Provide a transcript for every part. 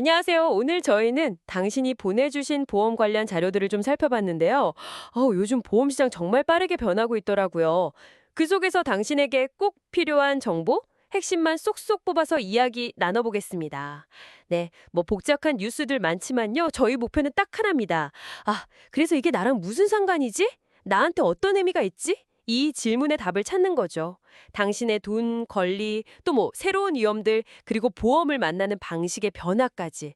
안녕하세요. 오늘 저희는 당신이 보내주신 보험 관련 자료들을 좀 살펴봤는데요. 요즘 보험 시장 정말 빠르게 변하고 있더라고요. 그 속에서 당신에게 꼭 필요한 정보? 핵심만 쏙쏙 뽑아서 이야기 나눠보겠습니다. 네, 뭐 복잡한 뉴스들 많지만요. 저희 목표는 딱 하나입니다. 그래서 이게 나랑 무슨 상관이지? 나한테 어떤 의미가 있지? 이 질문의 답을 찾는 거죠. 당신의 돈, 권리, 또 뭐 새로운 위험들, 그리고 보험을 만나는 방식의 변화까지.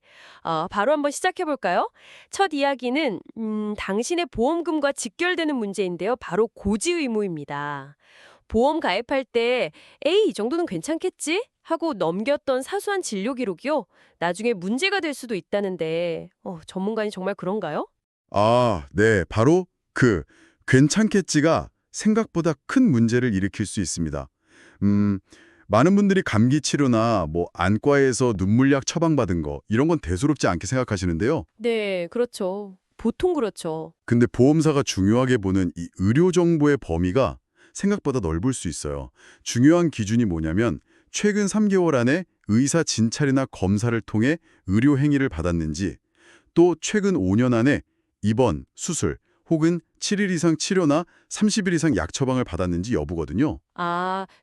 바로 한번 시작해 볼까요? 첫 이야기는 당신의 보험금과 직결되는 문제인데요. 바로 고지 의무입니다. 보험 가입할 때 에이, 이 정도는 괜찮겠지? 하고 넘겼던 사소한 진료 기록이요. 나중에 문제가 될 수도 있다는데 전문가님 정말 그런가요? 네. 바로 그 괜찮겠지가 생각보다 큰 문제를 일으킬 수 있습니다. 음, 많은 분들이 감기 치료나 뭐 안과에서 눈물약 처방받은 거 이런 건 대수롭지 않게 생각하시는데요. 네, 그렇죠. 보통 그렇죠. 근데 보험사가 중요하게 보는 이 의료 정보의 범위가 생각보다 넓을 수 있어요. 중요한 기준이 뭐냐면 최근 3개월 안에 의사 진찰이나 검사를 통해 의료 행위를 받았는지, 또 최근 5년 안에 입원, 수술 혹은 7일 이상 치료나 30일 이상 약 처방을 받았는지 여부거든요.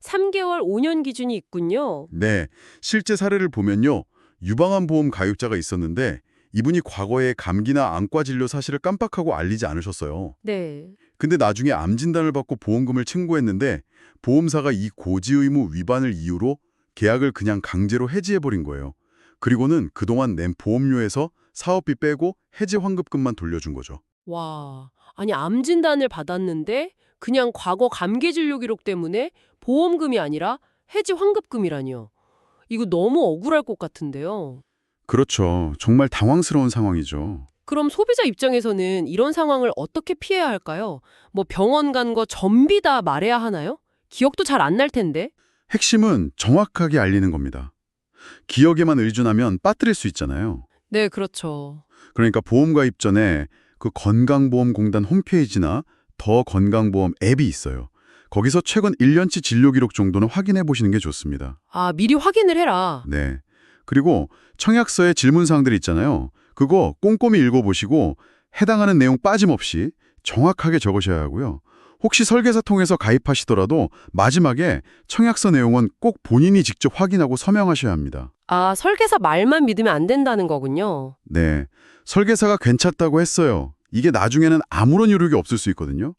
3개월, 5년 기준이 있군요. 네, 실제 사례를 보면요. 유방암 보험 가입자가 있었는데 이분이 과거에 감기나 안과 진료 사실을 깜빡하고 알리지 않으셨어요. 네. 근데 나중에 암 진단을 받고 보험금을 청구했는데 보험사가 이 고지 의무 위반을 이유로 계약을 그냥 강제로 해지해버린 거예요. 그리고는 그동안 낸 보험료에서 사업비 빼고 해지 환급금만 돌려준 거죠. 와, 아니 암 진단을 받았는데 그냥 과거 감기 진료 기록 때문에 보험금이 아니라 해지 환급금이라니요. 이거 너무 억울할 것 같은데요. 그렇죠. 정말 당황스러운 상황이죠. 그럼 소비자 입장에서는 이런 상황을 어떻게 피해야 할까요? 뭐 병원 간 거 전비 다 말해야 하나요? 기억도 잘 안 날 텐데. 핵심은 정확하게 알리는 겁니다. 기억에만 의존하면 빠뜨릴 수 있잖아요. 네, 그렇죠. 그러니까 보험 가입 전에 그 건강보험공단 홈페이지나 더 건강보험 앱이 있어요. 거기서 최근 1년치 진료 기록 정도는 확인해 보시는 게 좋습니다. 미리 확인을 해라. 네. 그리고 청약서에 질문사항들이 있잖아요. 그거 꼼꼼히 읽어보시고 해당하는 내용 빠짐없이 정확하게 적으셔야 하고요. 혹시 설계사 통해서 가입하시더라도 마지막에 청약서 내용은 꼭 본인이 직접 확인하고 서명하셔야 합니다. 설계사 말만 믿으면 안 된다는 거군요. 네. 설계사가 괜찮다고 했어요. 이게 나중에는 아무런 효력이 없을 수 있거든요.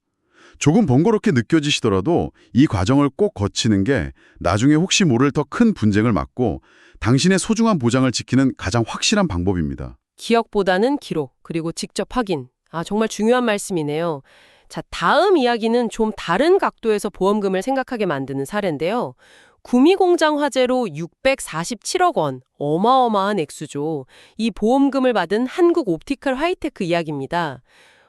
조금 번거롭게 느껴지시더라도 이 과정을 꼭 거치는 게 나중에 혹시 모를 더 큰 분쟁을 막고 당신의 소중한 보장을 지키는 가장 확실한 방법입니다. 기억보다는 기록, 그리고 직접 확인. 정말 중요한 말씀이네요. 자, 다음 이야기는 좀 다른 각도에서 보험금을 생각하게 만드는 사례인데요. 구미공장 화재로 647억 원, 어마어마한 액수죠. 이 보험금을 받은 한국 옵티컬 하이테크 이야기입니다.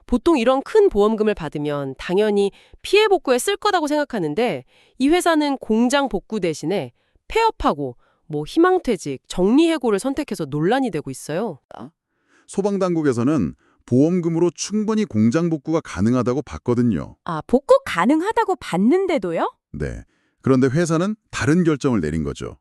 보통 이런 큰 보험금을 받으면 당연히 피해 복구에 쓸 거라고 생각하는데 이 회사는 공장 복구 대신에 폐업하고 희망퇴직, 정리해고를 선택해서 논란이 되고 있어요. 소방당국에서는 보험금으로 충분히 공장 복구가 가능하다고 봤거든요. 복구 가능하다고 봤는데도요? 네. 그런데 회사는 다른 결정을 내린 거죠.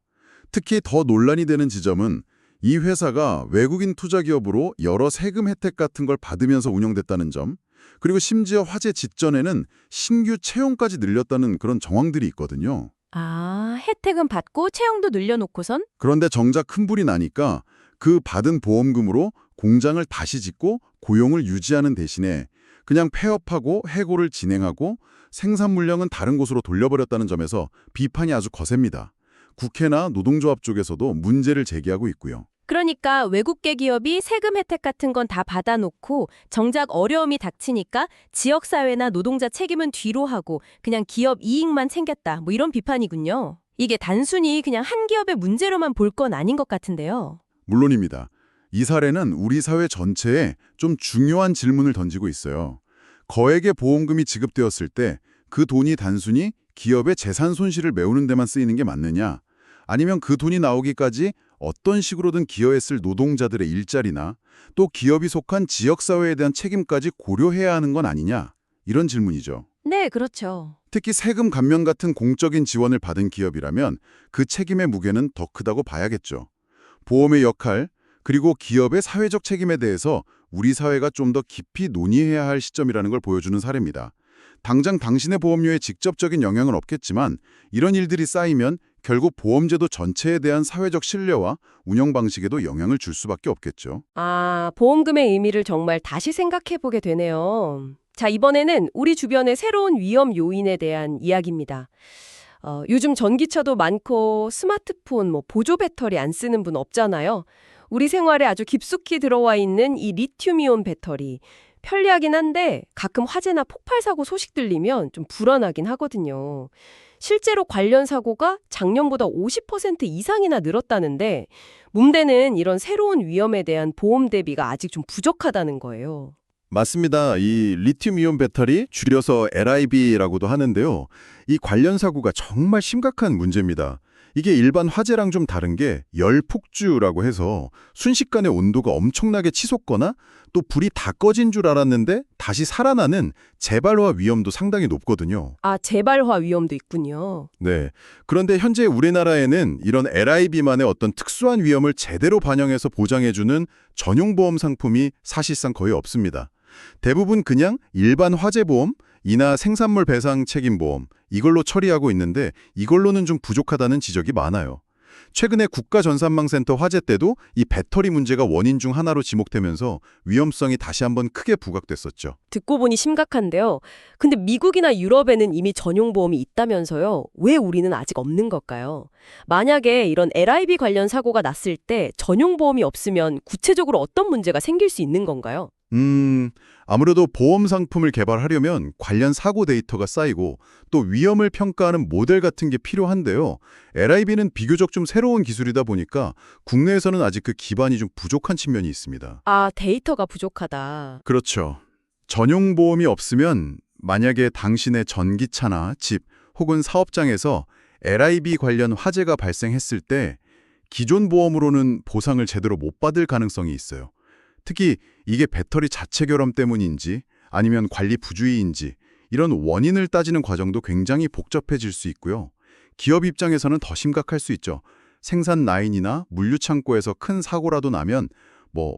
특히 더 논란이 되는 지점은 이 회사가 외국인 투자 기업으로 여러 세금 혜택 같은 걸 받으면서 운영됐다는 점, 그리고 심지어 화재 직전에는 신규 채용까지 늘렸다는 그런 정황들이 있거든요. 혜택은 받고 채용도 늘려놓고선? 그런데 정작 큰 불이 나니까 그 받은 보험금으로 공장을 다시 짓고 고용을 유지하는 대신에 그냥 폐업하고 해고를 진행하고 생산 물량은 다른 곳으로 돌려버렸다는 점에서 비판이 아주 거셉니다. 국회나 노동조합 쪽에서도 문제를 제기하고 있고요. 그러니까 외국계 기업이 세금 혜택 같은 건 다 받아놓고 정작 어려움이 닥치니까 지역사회나 노동자 책임은 뒤로 하고 그냥 기업 이익만 챙겼다. 이런 비판이군요. 이게 단순히 그냥 한 기업의 문제로만 볼 건 아닌 것 같은데요. 물론입니다. 이 사례는 우리 사회 전체에 좀 중요한 질문을 던지고 있어요. 거액의 보험금이 지급되었을 때 그 돈이 단순히 기업의 재산 손실을 메우는 데만 쓰이는 게 맞느냐? 아니면 그 돈이 나오기까지 어떤 식으로든 기여했을 노동자들의 일자리나 또 기업이 속한 지역사회에 대한 책임까지 고려해야 하는 건 아니냐? 이런 질문이죠. 네, 그렇죠. 특히 세금 감면 같은 공적인 지원을 받은 기업이라면 그 책임의 무게는 더 크다고 봐야겠죠. 보험의 역할, 그리고 기업의 사회적 책임에 대해서 우리 사회가 좀 더 깊이 논의해야 할 시점이라는 걸 보여주는 사례입니다. 당장 당신의 보험료에 직접적인 영향은 없겠지만 이런 일들이 쌓이면 결국 보험제도 전체에 대한 사회적 신뢰와 운영 방식에도 영향을 줄 수밖에 없겠죠. 아, 보험금의 의미를 정말 다시 생각해보게 되네요. 자, 이번에는 우리 주변의 새로운 위험 요인에 대한 이야기입니다. 요즘 전기차도 많고 스마트폰, 보조 배터리 안 쓰는 분 없잖아요. 우리 생활에 아주 깊숙이 들어와 있는 이 리튬이온 배터리. 편리하긴 한데 가끔 화재나 폭발 사고 소식 들리면 좀 불안하긴 하거든요. 실제로 관련 사고가 작년보다 50% 이상이나 늘었다는데 문제는 이런 새로운 위험에 대한 보험 대비가 아직 좀 부족하다는 거예요. 맞습니다. 이 리튬이온 배터리, 줄여서 LIB라고도 하는데요. 이 관련 사고가 정말 심각한 문제입니다. 이게 일반 화재랑 좀 다른 게 열폭주라고 해서 순식간에 온도가 엄청나게 치솟거나 또 불이 다 꺼진 줄 알았는데 다시 살아나는 재발화 위험도 상당히 높거든요. 아, 재발화 위험도 있군요. 네. 그런데 현재 우리나라에는 이런 LIB만의 어떤 특수한 위험을 제대로 반영해서 보장해주는 전용 보험 상품이 사실상 거의 없습니다. 대부분 그냥 일반 화재보험, 이나 생산물 배상 책임보험 이걸로 처리하고 있는데 이걸로는 좀 부족하다는 지적이 많아요. 최근에 국가전산망센터 화재 때도 이 배터리 문제가 원인 중 하나로 지목되면서 위험성이 다시 한번 크게 부각됐었죠. 듣고 보니 심각한데요. 근데 미국이나 유럽에는 이미 전용 보험이 있다면서요. 왜 우리는 아직 없는 걸까요? 만약에 이런 LIB 관련 사고가 났을 때 전용 보험이 없으면 구체적으로 어떤 문제가 생길 수 있는 건가요? 아무래도 보험 상품을 개발하려면 관련 사고 데이터가 쌓이고 또 위험을 평가하는 모델 같은 게 필요한데요. LIB는 비교적 좀 새로운 기술이다 보니까 국내에서는 아직 그 기반이 좀 부족한 측면이 있습니다. 아, 데이터가 부족하다. 그렇죠. 전용 보험이 없으면 만약에 당신의 전기차나 집 혹은 사업장에서 LIB 관련 화재가 발생했을 때 기존 보험으로는 보상을 제대로 못 받을 가능성이 있어요. 특히 이게 배터리 자체 결함 때문인지 아니면 관리 부주의인지 이런 원인을 따지는 과정도 굉장히 복잡해질 수 있고요. 기업 입장에서는 더 심각할 수 있죠. 생산 라인이나 물류 창고에서 큰 사고라도 나면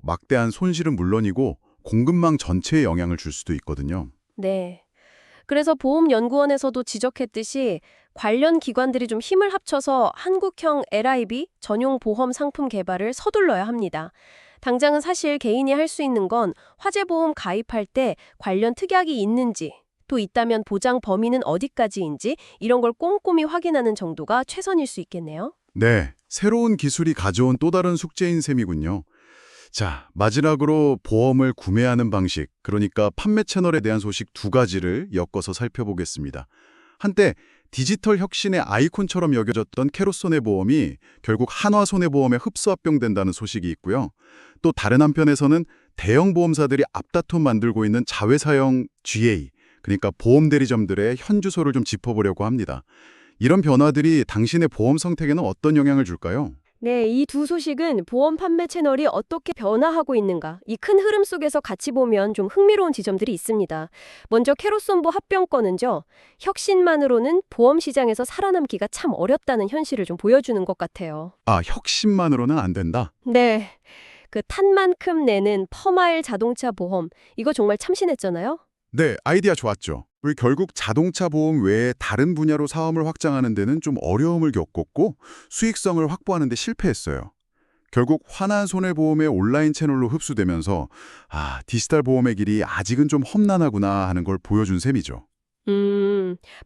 막대한 손실은 물론이고 공급망 전체에 영향을 줄 수도 있거든요. 네. 그래서 보험연구원에서도 지적했듯이 관련 기관들이 좀 힘을 합쳐서 한국형 LIB 전용 보험 상품 개발을 서둘러야 합니다. 당장은 사실 개인이 할 수 있는 건 화재보험 가입할 때 관련 특약이 있는지, 또 있다면 보장 범위는 어디까지인지 이런 걸 꼼꼼히 확인하는 정도가 최선일 수 있겠네요. 네, 새로운 기술이 가져온 또 다른 숙제인 셈이군요. 자, 마지막으로 보험을 구매하는 방식, 그러니까 판매 채널에 대한 소식 두 가지를 엮어서 살펴보겠습니다. 한때 디지털 혁신의 아이콘처럼 여겨졌던 캐롯손해보험이 결국 한화손해보험에 흡수합병된다는 소식이 있고요. 또 다른 한편에서는 대형 보험사들이 앞다툼 만들고 있는 자회사형 GA, 그러니까 보험 대리점들의 현주소를 좀 짚어보려고 합니다. 이런 변화들이 당신의 보험 선택에는 어떤 영향을 줄까요? 네, 이 두 소식은 보험 판매 채널이 어떻게 변화하고 있는가, 이 큰 흐름 속에서 같이 보면 좀 흥미로운 지점들이 있습니다. 먼저 캐롯손보 합병권은요, 혁신만으로는 보험 시장에서 살아남기가 참 어렵다는 현실을 좀 보여주는 것 같아요. 아, 혁신만으로는 안 된다? 네, 그 탄만큼 내는 퍼마일 자동차 보험, 이거 정말 참신했잖아요? 네, 아이디어 좋았죠. 우리 결국 자동차 보험 외에 다른 분야로 사업을 확장하는 데는 좀 어려움을 겪었고 수익성을 확보하는 데 실패했어요. 결국 화난손해보험의 온라인 채널로 흡수되면서 디지털 보험의 길이 아직은 좀 험난하구나 하는 걸 보여준 셈이죠.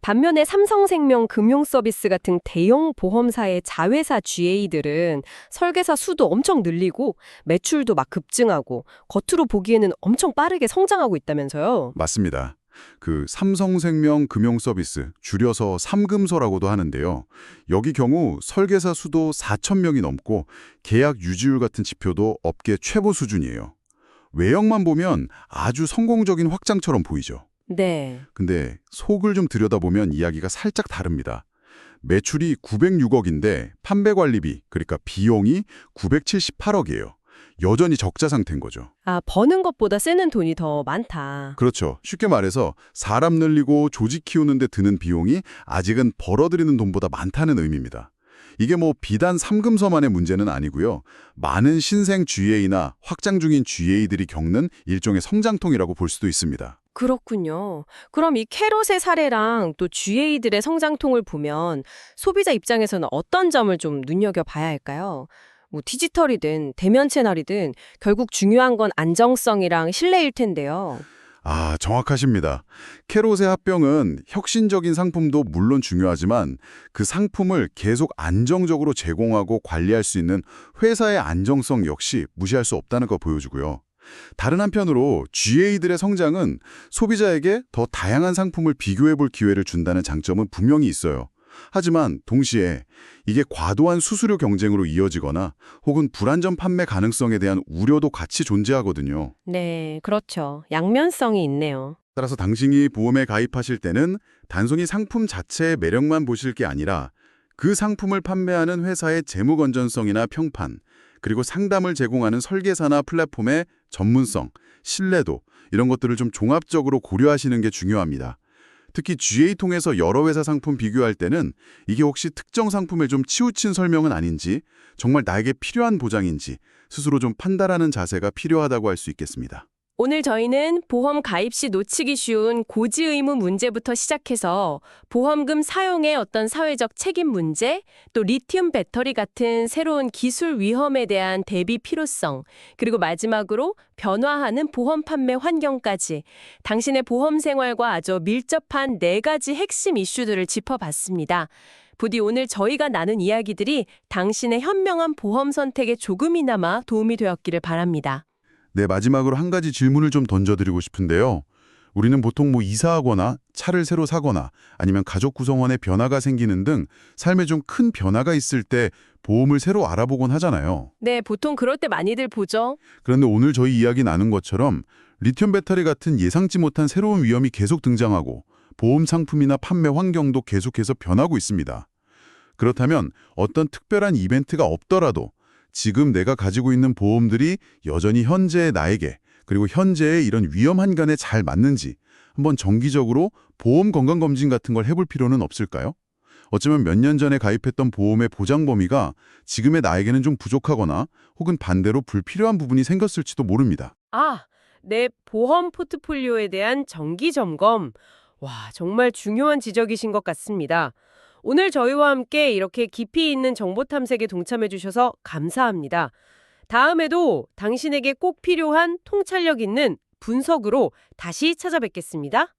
반면에 삼성생명 금융서비스 같은 대형 보험사의 자회사 GA들은 설계사 수도 엄청 늘리고 매출도 막 급증하고 겉으로 보기에는 엄청 빠르게 성장하고 있다면서요. 맞습니다. 그 삼성생명 금융서비스, 줄여서 삼금서라고도 하는데요. 여기 경우 설계사 수도 4,000명이 넘고 계약 유지율 같은 지표도 업계 최고 수준이에요. 외형만 보면 아주 성공적인 확장처럼 보이죠. 네. 근데 속을 좀 들여다보면 이야기가 살짝 다릅니다. 매출이 906억인데 판매관리비, 그러니까 비용이 978억이에요. 여전히 적자 상태인 거죠. 아, 버는 것보다 쓰는 돈이 더 많다. 그렇죠. 쉽게 말해서 사람 늘리고 조직 키우는 데 드는 비용이 아직은 벌어들이는 돈보다 많다는 의미입니다. 이게 뭐 비단 삼금서만의 문제는 아니고요. 많은 신생 GA나 확장 중인 GA들이 겪는 일종의 성장통이라고 볼 수도 있습니다. 그렇군요. 그럼 이 캐롯의 사례랑 또 GA들의 성장통을 보면 소비자 입장에서는 어떤 점을 좀 눈여겨봐야 할까요? 뭐 디지털이든 대면 채널이든 결국 중요한 건 안정성이랑 신뢰일 텐데요. 아, 정확하십니다. 캐롯의 합병은 혁신적인 상품도 물론 중요하지만 그 상품을 계속 안정적으로 제공하고 관리할 수 있는 회사의 안정성 역시 무시할 수 없다는 거 보여주고요. 다른 한편으로 GA들의 성장은 소비자에게 더 다양한 상품을 비교해 볼 기회를 준다는 장점은 분명히 있어요. 하지만 동시에 이게 과도한 수수료 경쟁으로 이어지거나 혹은 불안전 판매 가능성에 대한 우려도 같이 존재하거든요. 네, 그렇죠. 양면성이 있네요. 따라서 당신이 보험에 가입하실 때는 단순히 상품 자체의 매력만 보실 게 아니라 그 상품을 판매하는 회사의 재무 건전성이나 평판, 그리고 상담을 제공하는 설계사나 플랫폼의 전문성, 신뢰도 이런 것들을 좀 종합적으로 고려하시는 게 중요합니다. 특히 GA 통해서 여러 회사 상품 비교할 때는 이게 혹시 특정 상품에 좀 치우친 설명은 아닌지, 정말 나에게 필요한 보장인지 스스로 좀 판단하는 자세가 필요하다고 할 수 있겠습니다. 오늘 저희는 보험 가입 시 놓치기 쉬운 고지 의무 문제부터 시작해서 보험금 사용의 어떤 사회적 책임 문제, 또 리튬 배터리 같은 새로운 기술 위험에 대한 대비 필요성, 그리고 마지막으로 변화하는 보험 판매 환경까지 당신의 보험 생활과 아주 밀접한 4가지 핵심 이슈들을 짚어봤습니다. 부디 오늘 저희가 나눈 이야기들이 당신의 현명한 보험 선택에 조금이나마 도움이 되었기를 바랍니다. 네, 마지막으로 한 가지 질문을 좀 던져드리고 싶은데요. 우리는 보통 뭐 이사하거나 차를 새로 사거나 아니면 가족 구성원의 변화가 생기는 등 삶에 좀 큰 변화가 있을 때 보험을 새로 알아보곤 하잖아요. 네, 보통 그럴 때 많이들 보죠. 그런데 오늘 저희 이야기 나눈 것처럼 리튬 배터리 같은 예상치 못한 새로운 위험이 계속 등장하고 보험 상품이나 판매 환경도 계속해서 변하고 있습니다. 그렇다면 어떤 특별한 이벤트가 없더라도 지금 내가 가지고 있는 보험들이 여전히 현재의 나에게 그리고 현재의 이런 위험 한간에 잘 맞는지 한번 정기적으로 보험 건강검진 같은 걸 해볼 필요는 없을까요? 어쩌면 몇 년 전에 가입했던 보험의 보장 범위가 지금의 나에게는 좀 부족하거나 혹은 반대로 불필요한 부분이 생겼을지도 모릅니다. 아, 내 보험 포트폴리오에 대한 정기 점검. 와, 정말 중요한 지적이신 것 같습니다. 오늘 저희와 함께 이렇게 깊이 있는 정보 탐색에 동참해 주셔서 감사합니다. 다음에도 당신에게 꼭 필요한 통찰력 있는 분석으로 다시 찾아뵙겠습니다.